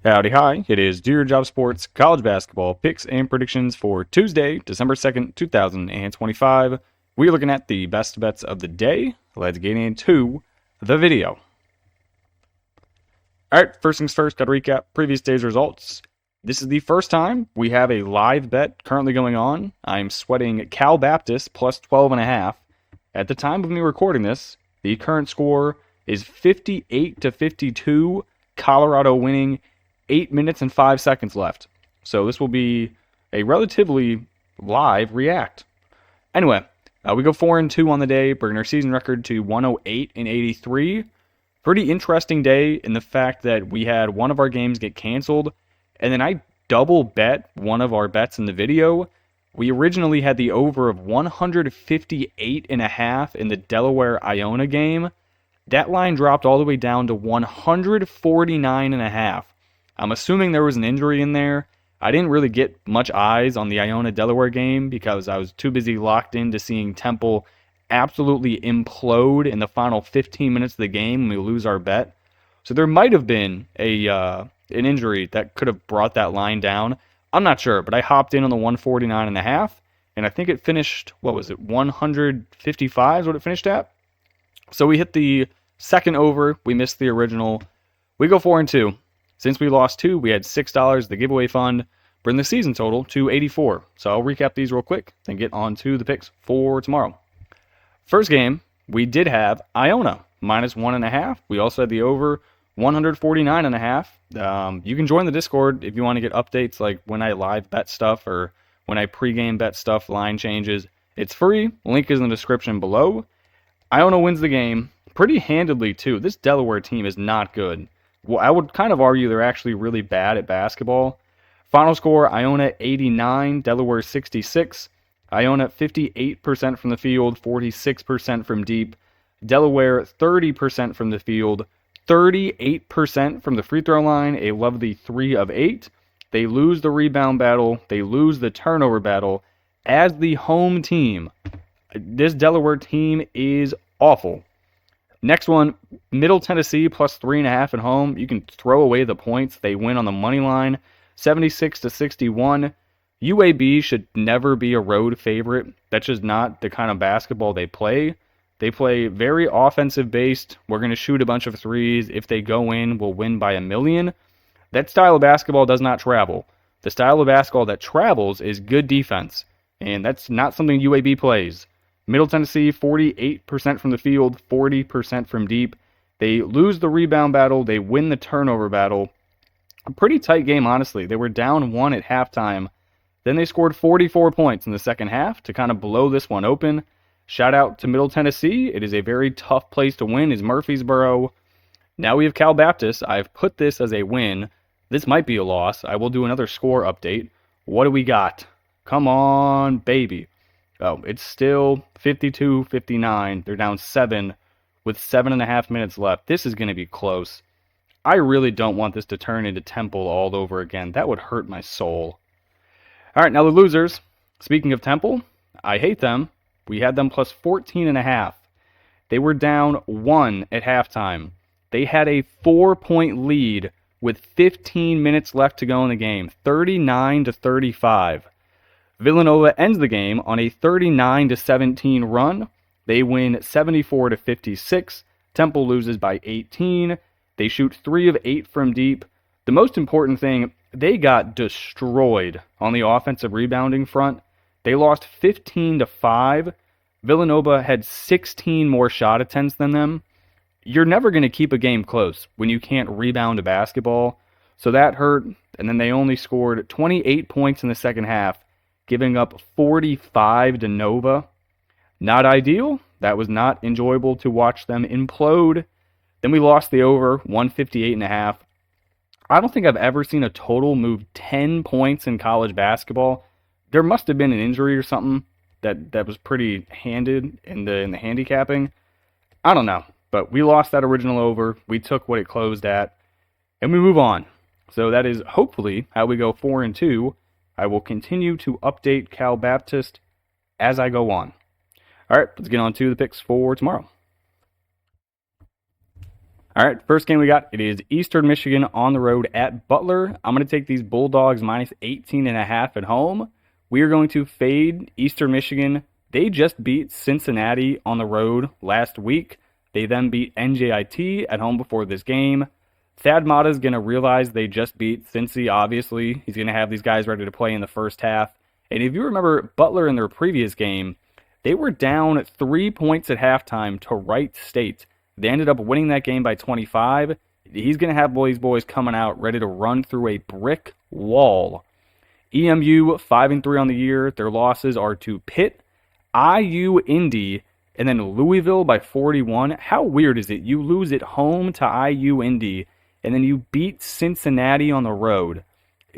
Howdy, hi. It is Do Your Job Sports College Basketball Picks and Predictions for Tuesday, December 2nd, 2025. We're looking at the best bets of the day. Let's get into the video. Alright, first things first, got to recap previous day's results. This is the first time we have a live bet currently going on. I'm sweating Cal Baptist plus 12.5. At the time of me recording this, the current score is 58-52, Colorado winning. 8 minutes and 5 seconds left. So this will be a relatively live react. Anyway, we go 4-2 on the day, bringing our season record to 108-83. Pretty interesting day in the fact that we had one of our games get canceled, and then I double bet one of our bets in the video. We originally had the over of 158.5 in the Delaware-Iona game. That line dropped all the way down to 149.5. I'm assuming there was an injury in there. I didn't really get much eyes on the Iona-Delaware game because I was too busy locked into seeing Temple absolutely implode in the final 15 minutes of the game when we lose our bet. So there might have been an injury that could have brought that line down. I'm not sure, but I hopped in on the 149.5, and I think it finished, 155 is what it finished at? So we hit the second over. We missed the original. We go 4-2. Since we lost 2, we had $6 the giveaway fund, bring the season total to 84. So I'll recap these real quick, then get on to the picks for tomorrow. First game, we did have Iona, minus 1.5. We also had the over 149.5. You can join the Discord if you want to get updates like when I live bet stuff or when I pregame bet stuff, line changes. It's free. Link is in the description below. Iona wins the game pretty handedly, too. This Delaware team is not good. Well, I would kind of argue they're actually really bad at basketball. Final score, Iona 89, Delaware 66. Iona 58% from the field, 46% from deep. Delaware 30% from the field, 38% from the free throw line, a lovely 3 of 8. They lose the rebound battle. They lose the turnover battle. As the home team, this Delaware team is awful. Next one, Middle Tennessee plus 3.5 at home. You can throw away the points. They win on the money line, 76-61. UAB should never be a road favorite. That's just not the kind of basketball they play. They play very offensive based. We're going to shoot a bunch of threes. If they go in, we'll win by 1,000,000. That style of basketball does not travel. The style of basketball that travels is good defense, and that's not something UAB plays. Middle Tennessee, 48% from the field, 40% from deep. They lose the rebound battle. They win the turnover battle. A pretty tight game, honestly. They were down 1 at halftime. Then they scored 44 points in the second half to kind of blow this one open. Shout out to Middle Tennessee. It is a very tough place to win, is Murfreesboro. Now we have Cal Baptist. I've put this as a win. This might be a loss. I will do another score update. What do we got? Come on, baby. Oh, it's still 52-59. They're down 7 with 7.5 minutes left. This is going to be close. I really don't want this to turn into Temple all over again. That would hurt my soul. All right, now the losers. Speaking of Temple, I hate them. We had them plus 14.5. They were down 1 at halftime. They had a 4-point lead with 15 minutes left to go in the game, 39-35. Villanova ends the game on a 39-17 run. They win 74-56. Temple loses by 18. They shoot 3 of 8 from deep. The most important thing, they got destroyed on the offensive rebounding front. They lost 15-5. Villanova had 16 more shot attempts than them. You're never going to keep a game close when you can't rebound a basketball. So that hurt. And then they only scored 28 points in the second half, giving up 45 to Nova. Not ideal. That was not enjoyable to watch them implode. Then we lost the over, 158.5. I don't think I've ever seen a total move 10 points in college basketball. There must have been an injury or something that was pretty handed in the handicapping. I don't know, but we lost that original over. We took what it closed at, and we move on. So that is hopefully how we go 4-2. I will continue to update Cal Baptist as I go on. All right, let's get on to the picks for tomorrow. All right, first game we got, it is Eastern Michigan on the road at Butler. I'm going to take these Bulldogs minus 18.5 at home. We are going to fade Eastern Michigan. They just beat Cincinnati on the road last week. They then beat NJIT at home before this game. Thad Matta is going to realize they just beat Cincy, obviously. He's going to have these guys ready to play in the first half. And if you remember Butler in their previous game, they were down 3 points at halftime to Wright State. They ended up winning that game by 25. He's going to have these boys coming out ready to run through a brick wall. EMU 5-3 on the year. Their losses are to Pitt, IU, Indy, and then Louisville by 41. How weird is it? You lose at home to IU, Indy, and then you beat Cincinnati on the road.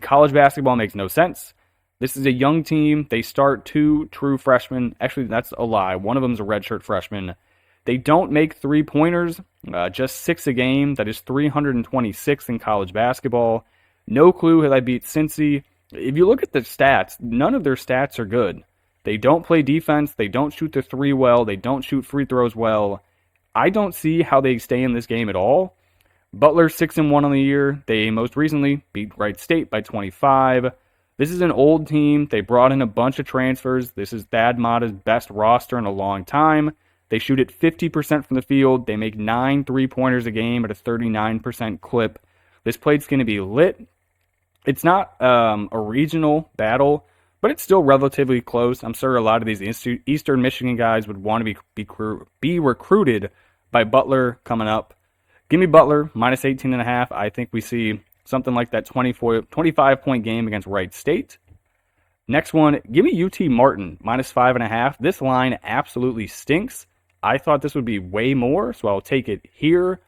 College basketball makes no sense. This is a young team. They start 2 true freshmen. Actually, that's a lie. One of them is a redshirt freshman. They don't make three-pointers, just 6 a game. That is 326 in college basketball. No clue how they beat Cincy. If you look at the stats, none of their stats are good. They don't play defense. They don't shoot the three well. They don't shoot free throws well. I don't see how they stay in this game at all. Butler 6-1 on the year. They most recently beat Wright State by 25. This is an old team. They brought in a bunch of transfers. This is Thad Matta's best roster in a long time. They shoot at 50% from the field. They make 9 3-pointers a game at a 39% clip. This plate's going to be lit. It's not a regional battle, but it's still relatively close. I'm sure a lot of these Eastern Michigan guys would want to be recruited by Butler coming up. Give me Butler, minus 18.5. I think we see something like that 25-point game against Wright State. Next one, give me UT Martin, minus 5.5. This line absolutely stinks. I thought this would be way more, so I'll take it here.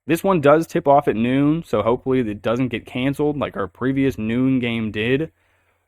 This one does tip off at noon, so hopefully it doesn't get canceled like our previous noon game did.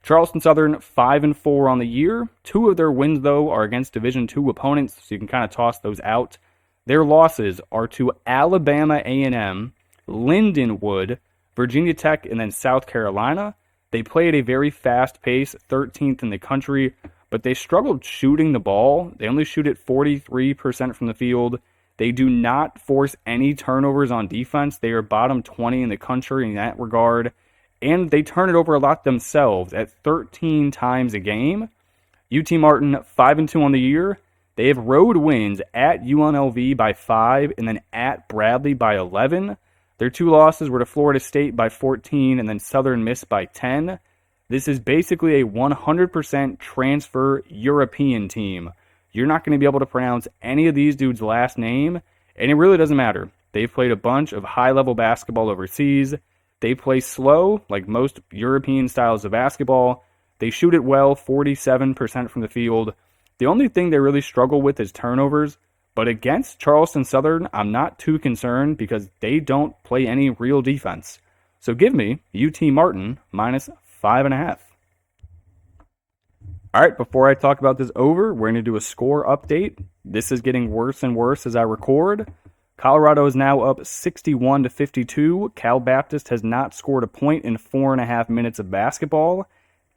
Charleston Southern, 5-4 on the year. 2 of their wins, though, are against Division II opponents, so you can kind of toss those out. Their losses are to Alabama A&M, Lindenwood, Virginia Tech, and then South Carolina. They play at a very fast pace, 13th in the country, but they struggled shooting the ball. They only shoot at 43% from the field. They do not force any turnovers on defense. They are bottom 20 in the country in that regard. And they turn it over a lot themselves at 13 times a game. UT Martin, 5-2 on the year. They have road wins at UNLV by 5 and then at Bradley by 11. Their 2 losses were to Florida State by 14 and then Southern Miss by 10. This is basically a 100% transfer European team. You're not going to be able to pronounce any of these dudes' last name, and it really doesn't matter. They've played a bunch of high-level basketball overseas. They play slow, like most European styles of basketball. They shoot it well, 47% from the field. The only thing they really struggle with is turnovers, but against Charleston Southern, I'm not too concerned because they don't play any real defense. So give me UT Martin minus 5.5. All right, before I talk about this over, we're going to do a score update. This is getting worse and worse as I record. Colorado is now up 61-52. Cal Baptist has not scored a point in 4.5 minutes of basketball.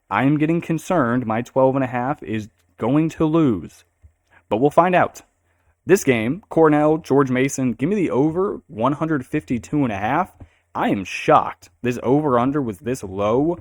I am getting concerned. My 12.5 is going to lose, but we'll find out. This game, Cornell, George Mason, give me the over 152.5. I am shocked this over-under was this low.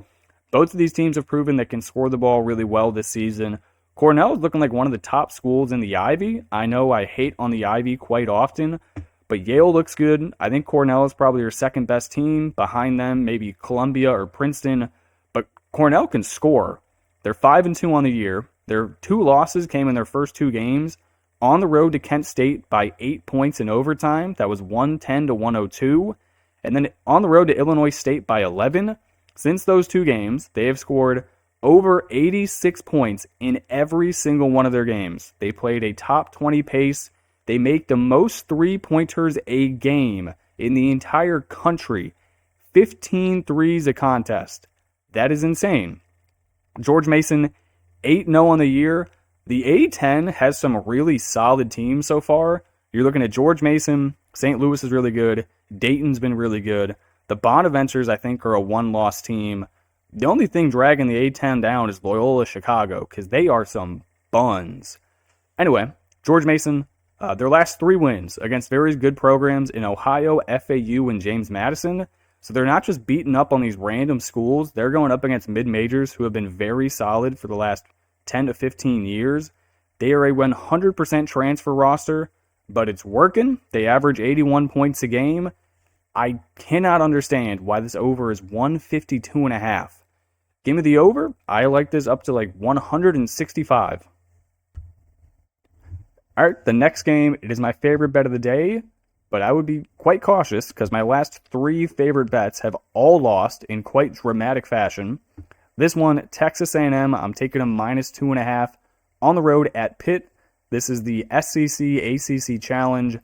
Both of these teams have proven they can score the ball really well this season. Cornell is looking like one of the top schools in the Ivy. I know I hate on the Ivy quite often, but Yale looks good. I think Cornell is probably your second best team. Behind them, maybe Columbia or Princeton. But Cornell can score. They're 5-2 on the year. Their 2 losses came in their first 2 games. On the road to Kent State by 8 points in overtime. That was 110-102. And then on the road to Illinois State by 11. Since those 2 games, they have scored over 86 points in every single one of their games. They played a top 20 pace. They make the most 3-pointers a game in the entire country. 15 threes a contest. That is insane. George Mason, 8-0 on the year. The A-10 has some really solid teams so far. You're looking at George Mason. St. Louis is really good. Dayton's been really good. The Bonaventures, I think, are a 1-loss team. The only thing dragging the A-10 down is Loyola Chicago, because they are some buns. Anyway, George Mason, Their last 3 wins against very good programs in Ohio, FAU, and James Madison. So they're not just beating up on these random schools. They're going up against mid-majors who have been very solid for the last 10 to 15 years. They are a 100% transfer roster, but it's working. They average 81 points a game. I cannot understand why this over is 152.5. Give me the over. I like this up to like 165. All right, the next game, it is my favorite bet of the day, but I would be quite cautious because my last 3 favorite bets have all lost in quite dramatic fashion. This one, Texas A&M, I'm taking them -2.5 on the road at Pitt. This is the SEC ACC Challenge.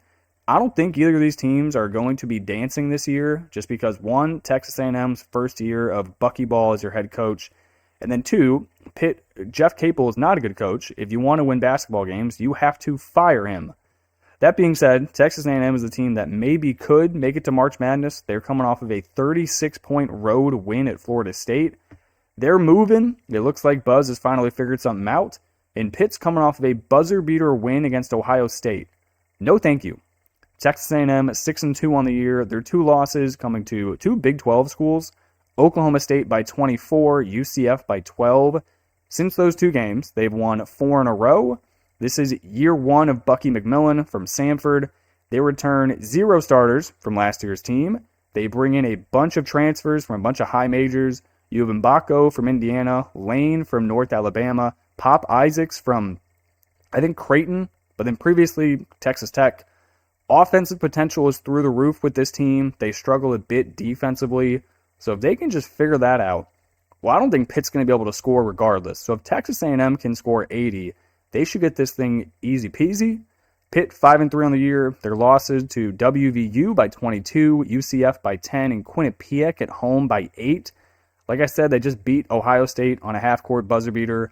I don't think either of these teams are going to be dancing this year just because, one, Texas A&M's first year of Buckyball as your head coach, and then 2, Pitt, Jeff Capel is not a good coach. If you want to win basketball games, you have to fire him. That being said, Texas A&M is a team that maybe could make it to March Madness. They're coming off of a 36-point road win at Florida State. They're moving. It looks like Buzz has finally figured something out. And Pitt's coming off of a buzzer-beater win against Ohio State. No thank you. Texas A&M 6-2 on the year. Their 2 losses coming to 2 Big 12 schools. Oklahoma State by 24, UCF by 12. Since those 2 games, they've won 4 in a row. This is year 1 of Bucky McMillan from Samford. They return 0 starters from last year's team. They bring in a bunch of transfers from a bunch of high majors. You have Mbako from Indiana, Lane from North Alabama, Pop Isaacs from, I think, Creighton, but then previously Texas Tech. Offensive potential is through the roof with this team. They struggle a bit defensively. So if they can just figure that out, well, I don't think Pitt's going to be able to score regardless. So if Texas A&M can score 80, they should get this thing easy peasy. Pitt 5-3 on the year. Their losses to WVU by 22, UCF by 10, and Quinnipiac at home by 8. Like I said, they just beat Ohio State on a half-court buzzer beater.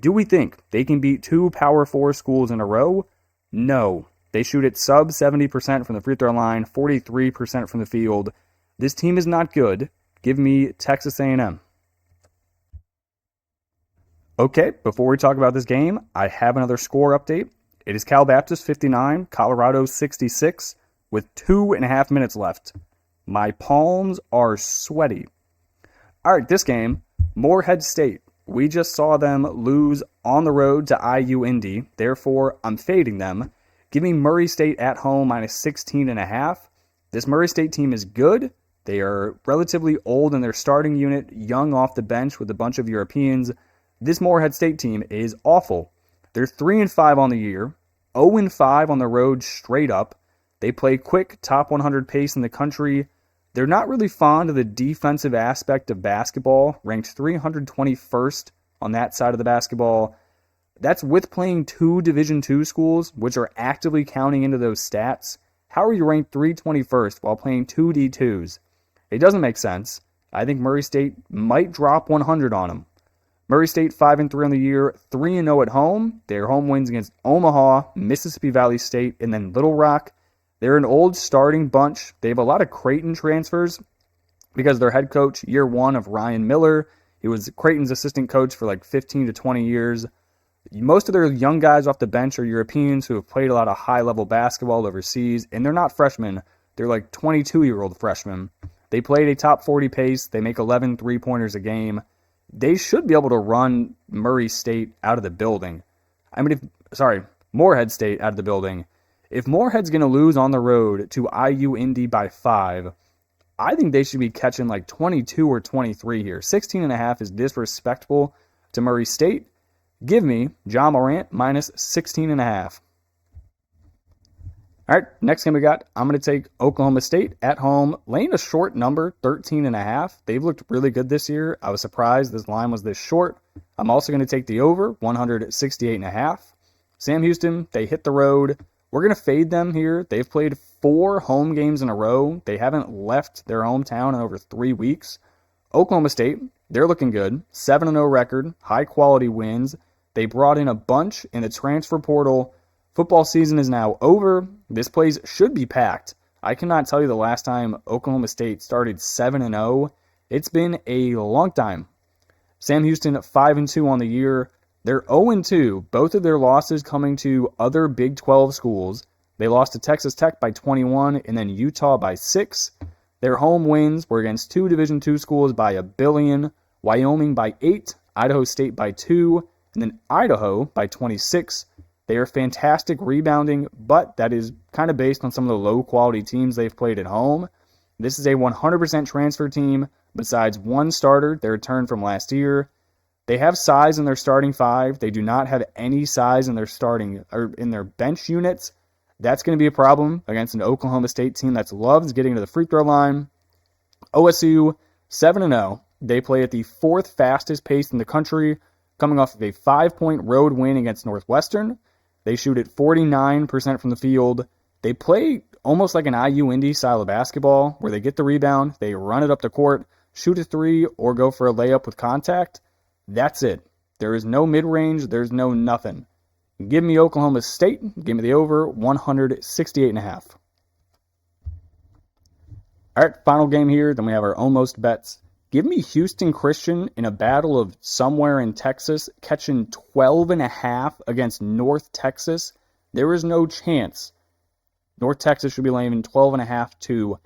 Do we think they can beat 2 Power 4 schools in a row? No. They shoot at sub 70% from the free throw line, 43% from the field. This team is not good. Give me Texas A&M. Okay, before we talk about this game, I have another score update. It is Cal Baptist 59, Colorado 66, with 2.5 minutes left. My palms are sweaty. All right, this game, Morehead State. We just saw them lose on the road to IU Indy. Therefore, I'm fading them. Give me Murray State at home -16.5. This Murray State team is good. They are relatively old in their starting unit, young off the bench with a bunch of Europeans. This Morehead State team is awful. They're 3-5 on the year, 0-5 on the road straight up. They play quick, top 100 pace in the country. They're not really fond of the defensive aspect of basketball, ranked 321st on that side of the basketball. That's with playing 2 Division II schools, which are actively counting into those stats. How are you ranked 321st while playing 2 D2s? It doesn't make sense. I think Murray State might drop 100 on them. Murray State 5-3 on the year, 3-0 at home. Their home wins against Omaha, Mississippi Valley State, and then Little Rock. They're an old starting bunch. They have a lot of Creighton transfers because their head coach, year 1 of Ryan Miller, he was Creighton's assistant coach for like 15 to 20 years. Most of their young guys off the bench are Europeans who have played a lot of high-level basketball overseas, and they're not freshmen. They're like 22-year-old freshmen. They played a top 40 pace. They make 11 three-pointers a game. They should be able to run Murray State out of the building. Morehead State out of the building. If Morehead's going to lose on the road to IU Indy by 5, I think they should be catching like 22 or 23 here. 16.5 is disrespectful to Murray State. Give me John Morant -16.5. All right, next game we got, I'm going to take Oklahoma State at home, laying a short number, 13.5. They've looked really good this year. I was surprised this line was this short. I'm also going to take the over, 168.5. Sam Houston, they hit the road. We're going to fade them here. They've played 4 home games in a row. They haven't left their hometown in over 3 weeks. Oklahoma State, they're looking good. 7-0 record, high-quality wins. They brought in a bunch in the transfer portal. Football season is now over. This place should be packed. I cannot tell you the last time Oklahoma State started 7-0. It's been a long time. Sam Houston 5-2 on the year. They're 0-2, both of their losses coming to other Big 12 schools. They lost to Texas Tech by 21 and then Utah by 6. Their home wins were against two Division II schools by a billion, Wyoming by 8, Idaho State by 2, and then Idaho by 26. They are fantastic rebounding, but that is kind of based on some of the low-quality teams they've played at home. This is a 100% transfer team, besides one starter, their return from last year. They have size in their starting five. They do not have any size in their starting or in their bench units. That's going to be a problem against an Oklahoma State team that loves getting to the free throw line. OSU 7-0. They play at the fourth fastest pace in the country, coming off of a 5-point road win against Northwestern. They shoot at 49% from the field. They play almost like an IU Indy style of basketball, where they get the rebound, they run it up the court, shoot a three, or go for a layup with contact. That's it. There is no mid-range. There's no nothing. Give me Oklahoma State. Give me the over 168.5. All right, final game here. Then we have our almost bets. Give me Houston Christian in a battle of somewhere in Texas, catching 12.5 against North Texas. There is no chance North Texas should be laying 12.5 to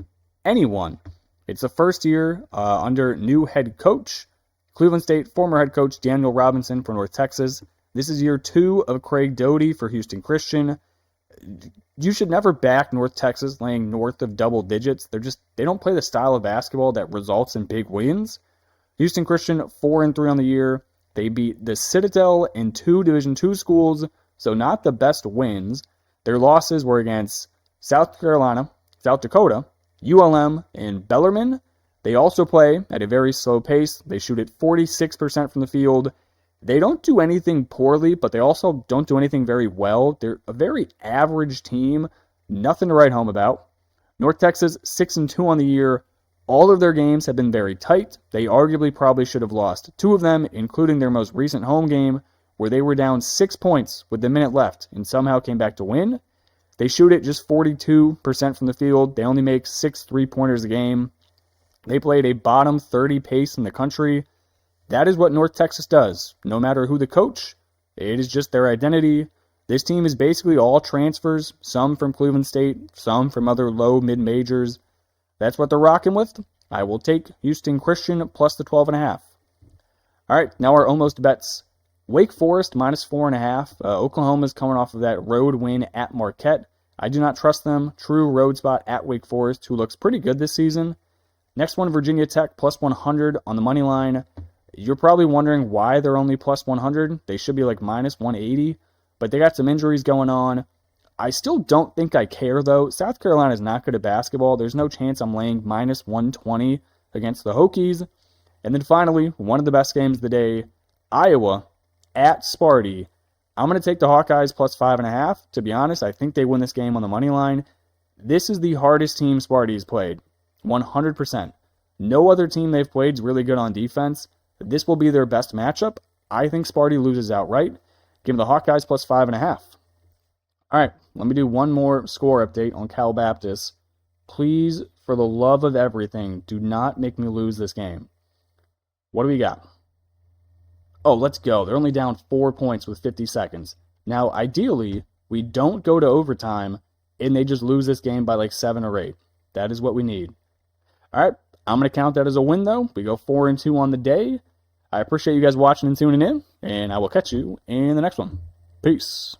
anyone. It's the first year under new head coach, Cleveland State former head coach Daniel Robinson for North Texas. This is year 2 of Craig Doty for Houston Christian. You should never back North Texas laying north of double digits. They don't play the style of basketball that results in big wins. Houston Christian 4-3 on the year. They beat the Citadel and 2 Division II schools, so not the best wins. Their losses were against South Carolina, South Dakota, ULM, and Bellarmine. They also play at a very slow pace. They shoot at 46% from the field. They don't do anything poorly, but they also don't do anything very well. They're a very average team. Nothing to write home about. North Texas 6-2 on the year. All of their games have been very tight. They arguably probably should have lost 2 of them, including their most recent home game, where they were down 6 points with a minute left and somehow came back to win. They shoot at just 42% from the field. They only make 6 3-pointers a game. They played a bottom 30 pace in the country. That is what North Texas does. No matter who the coach, it is just their identity. This team is basically all transfers, some from Cleveland State, some from other low mid-majors. That's what they're rocking with. I will take Houston Christian plus the 12.5. All right, now our almost bets. Wake Forest minus 4.5. Oklahoma's coming off of that road win at Marquette. I do not trust them. True road spot at Wake Forest, who looks pretty good this season. Next one, Virginia Tech plus 100 on the money line. You're probably wondering why they're only plus 100. They should be like minus 180, but they got some injuries going on. I still don't think I care, though. South Carolina is not good at basketball. There's no chance I'm laying minus 120 against the Hokies. And then finally, one of the best games of the day, Iowa at Sparty. I'm going to take the Hawkeyes plus 5.5. To be honest, I think they win this game on the money line. This is the hardest team Sparty has played, 100%. No other team they've played is really good on defense. This will be their best matchup. I think Sparty loses outright. Give them the Hawkeyes plus 5.5. All right, let me do one more score update on Cal Baptist. Please, for the love of everything, do not make me lose this game. What do we got? Oh, let's go. They're only down 4 points with 50 seconds. Now, ideally, we don't go to overtime and they just lose this game by like 7 or 8. That is what we need. All right, I'm going to count that as a win, though. We go 4-2 on the day. I appreciate you guys watching and tuning in, and I will catch you in the next one. Peace.